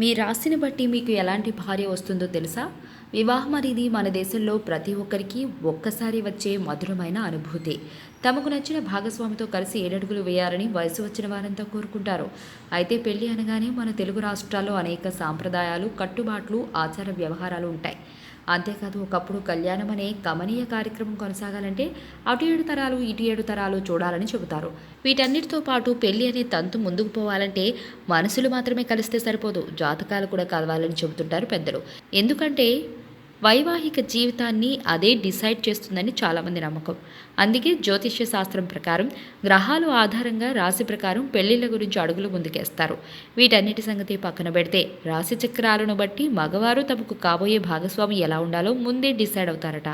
మీ రాశిని బట్టి మీకు ఎలాంటి భార్య వస్తుందో తెలుసా? వివాహం అనేది మన దేశంలో ప్రతి ఒక్కరికి ఒక్కసారి వచ్చే మధురమైన అనుభూతి. తమకు నచ్చిన భాగస్వామితో కలిసి ఏడడుగులు వేయాలని వయసు వచ్చిన వారంతా కోరుకుంటారు. అయితే పెళ్లి అనగానే మన తెలుగు రాష్ట్రాల్లో అనేక సాంప్రదాయాలు, కట్టుబాట్లు, ఆచార వ్యవహారాలు ఉంటాయి. అంతేకాదు ఒకప్పుడు కళ్యాణం అనే కమనీయ కార్యక్రమం కొనసాగాలంటే అటు 7 తరాలు ఇటు 7 తరాలు చూడాలని చెబుతారు. వీటన్నిటితో పాటు పెళ్లి అనే తంతు ముందుకు పోవాలంటే మనసులు మాత్రమే కలిస్తే సరిపోదు, జాతకాలు కూడా కలవాలని చెబుతుంటారు పెద్దలు. ఎందుకంటే వైవాహిక జీవితాన్ని అదే డిసైడ్ చేస్తుందని చాలామంది నమ్మకం. అందుకే జ్యోతిష్య శాస్త్రం ప్రకారం గ్రహాలు ఆధారంగా రాశి ప్రకారం పెళ్లిళ్ల గురించి అడుగులు ముందుకేస్తారు. వీటన్నిటి సంగతి పక్కన పెడితే రాశి చక్రాలను బట్టి మగవారు తమకు కాబోయే భాగస్వామి ఎలా ఉండాలో ముందే డిసైడ్ అవుతారట.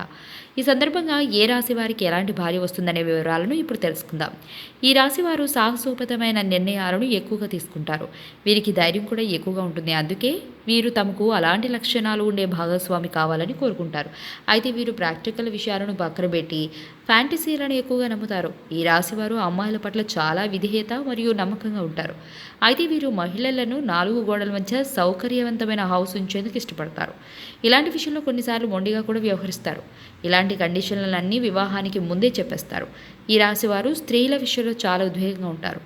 ఈ సందర్భంగా ఏ రాశి వారికి ఎలాంటి భార్య వస్తుందనే వివరాలను ఇప్పుడు తెలుసుకుందాం. ఈ రాశి వారు సాహసోపేతమైన నిర్ణయాలను ఎక్కువగా తీసుకుంటారు. వీరికి ధైర్యం కూడా ఎక్కువగా ఉంటుంది. అందుకే వీరు తమకు అలాంటి లక్షణాలు ఉండే భాగస్వామి కావాలని కోరుకుంటారు. అయితే వీరు ప్రాక్టికల్ విషయాలను పక్కన పెట్టి ఫ్యాంటసీలను ఎక్కువగా నమ్ముతారు. ఈ రాశివారు అమ్మాయిల పట్ల చాలా విధేయత మరియు నమ్మకంగా ఉంటారు. అయితే వీరు మహిళలను 4 గోడల మధ్య సౌకర్యవంతమైన హౌస్ ఉంచేందుకు ఇష్టపడతారు. ఇలాంటి విషయంలో కొన్నిసార్లు మొండిగా కూడా వ్యవహరిస్తారు. ఇలాంటి కండిషన్లన్నీ వివాహానికి ముందే చెప్పేస్తారు. ఈ రాశివారు స్త్రీల విషయంలో చాలా ఉద్వేగంగా ఉంటారు.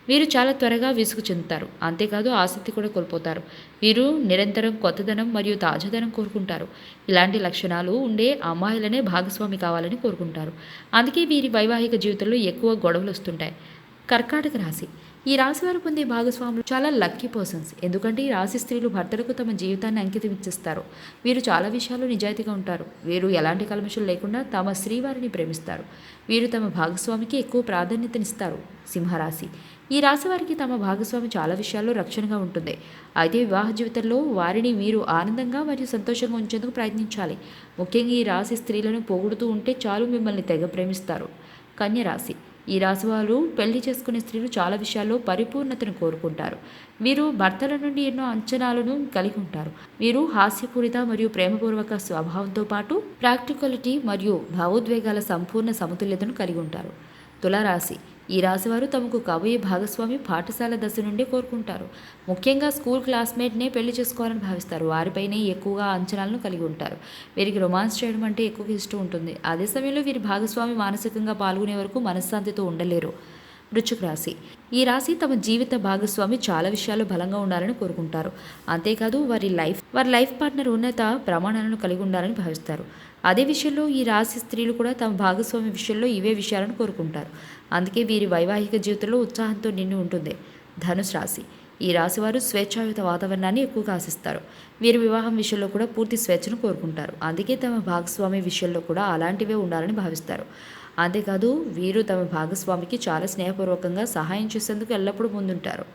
వీరు చాలా త్వరగా విసుగు చెందుతారు. అంతేకాదు ఆసక్తి కూడా కోల్పోతారు. వీరు నిరంతరం కొత్తదనం మరియు తాజాదనం కోరుకుంటారు. ఇలాంటి లక్షణాలు ఉండే అమ్మాయిలనే భాగస్వామి కావాలని కోరుకుంటారు. అందుకే వీరి వైవాహిక జీవితంలో ఎక్కువ గొడవలు వస్తుంటాయి. కర్కాటక రాశి. ఈ రాశి వారు పొందే భాగస్వాములు చాలా లక్కీ పర్సన్స్. ఎందుకంటే ఈ రాశి స్త్రీలు భర్తలకు తమ జీవితాన్ని అంకితం ఇచ్చేస్తారు. వీరు చాలా విషయాల్లో నిజాయితీగా ఉంటారు. వీరు ఎలాంటి కల్మషం లేకుండా తమ శ్రీవారిని ప్రేమిస్తారు. వీరు తమ భాగస్వామికి ఎక్కువ ప్రాధాన్యతనిస్తారు. సింహరాశి. ఈ రాశి వారికి తమ భాగస్వామి చాలా విషయాల్లో రక్షణగా ఉంటుంది. అయితే వివాహ జీవితంలో వారిని మీరు ఆనందంగా మరియు సంతోషంగా ఉంచేందుకు ప్రయత్నించాలి. ముఖ్యంగా ఈ రాశి స్త్రీలను పొగుడుతూ ఉంటే చాలు, మిమ్మల్ని తెగ ప్రేమిస్తారు. కన్య రాశి. ఈ రాశి వారు పెళ్లి చేసుకునే స్త్రీలు చాలా విషయాల్లో పరిపూర్ణతను కోరుకుంటారు. వీరు భర్తల నుండి ఎన్నో అంచనాలను కలిగి ఉంటారు. వీరు హాస్యపూరిత మరియు ప్రేమపూర్వక స్వభావంతో పాటు ప్రాక్టికాలిటీ మరియు భావోద్వేగాల సంపూర్ణ సమతుల్యతను కలిగి ఉంటారు. తులారాశి. ఈ రాశివారు తమకు కాబోయే భాగస్వామి పాఠశాల దశ నుండే కోరుకుంటారు. ముఖ్యంగా స్కూల్ క్లాస్మేట్నే పెళ్లి చేసుకోవాలని భావిస్తారు. వారిపైనే ఎక్కువగా అంచనాలను కలిగి ఉంటారు. వీరికి రొమాన్స్ చేయడం అంటే ఎక్కువగా ఇష్టం ఉంటుంది. అదే సమయంలో వీరి భాగస్వామి మానసికంగా పాల్గొనే వరకు మనశ్శాంతితో ఉండలేరు. వృశ్చిక రాశి. ఈ రాశి తమ జీవిత భాగస్వామి చాలా విషయాల్లో బలంగా ఉండాలని కోరుకుంటారు. అంతేకాదు వారి లైఫ్ పార్ట్నర్ ఉన్నత ప్రమాణాలను కలిగి ఉండాలని భావిస్తారు. అదే విషయంలో ఈ రాశి స్త్రీలు కూడా తమ భాగస్వామి విషయంలో ఇవే విషయాలను కోరుకుంటారు. అందుకే వీరి వైవాహిక జీవితంలో ఉత్సాహంతో నిండి ఉంటుంది. ధనుసు రాశి. ఈ రాశివారు స్వేచ్ఛాయుత వాతావరణాన్ని ఎక్కువగా ఆశిస్తారు. వీరి వివాహం విషయంలో కూడా పూర్తి స్వేచ్ఛను కోరుకుంటారు. అందుకే తమ భాగస్వామి విషయంలో కూడా అలాంటివే ఉండాలని భావిస్తారు. అంతేకాదు వీరు తమ భాగస్వామికి చాలా స్నేహపూర్వకంగా సహాయం చేసేందుకు ఎల్లప్పుడూ ముందుంటారు.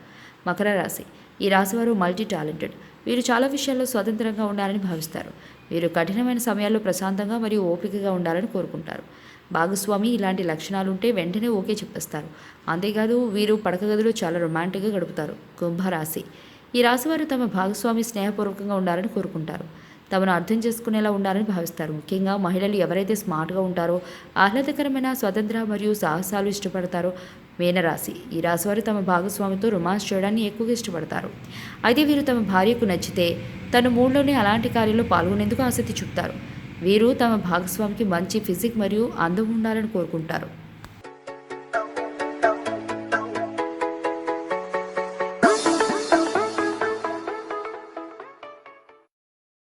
మకర రాశి. ఈ రాశివారు మల్టీ టాలెంటెడ్. వీరు చాలా విషయాల్లో స్వతంత్రంగా ఉండాలని భావిస్తారు. వీరు కఠినమైన సమయాల్లో ప్రశాంతంగా మరియు ఓపికగా ఉండాలని కోరుకుంటారు. భాగస్వామి ఇలాంటి లక్షణాలుంటే వెంటనే ఓకే చెప్పేస్తారు. అంతేకాదు వీరు పడక గదిలో చాలా రొమాంటిక్గా గడుపుతారు. కుంభరాశి. ఈ రాశివారు తమ భాగస్వామి స్నేహపూర్వకంగా ఉండాలని కోరుకుంటారు. తమను అర్థం చేసుకునేలా ఉండాలని భావిస్తారు. ముఖ్యంగా మహిళలు ఎవరైతే స్మార్ట్గా ఉంటారో, ఆహ్లాదకరమైన స్వతంత్ర మరియు సాహసాలు ఇష్టపడతారో. మీనరాశి. ఈ రాశివారు తమ భాగస్వామితో రొమాన్స్ చేయడాన్ని ఎక్కువగా ఇష్టపడతారు. అయితే వీరు తమ భార్యకు నచ్చితే తన మూడ్లోనే అలాంటి కార్యంలో పాల్గొనేందుకు ఆసక్తి చూపుతారు. వీరు తమ భాగస్వామికి మంచి ఫిజిక్ మరియు అందం ఉండాలని కోరుకుంటారు.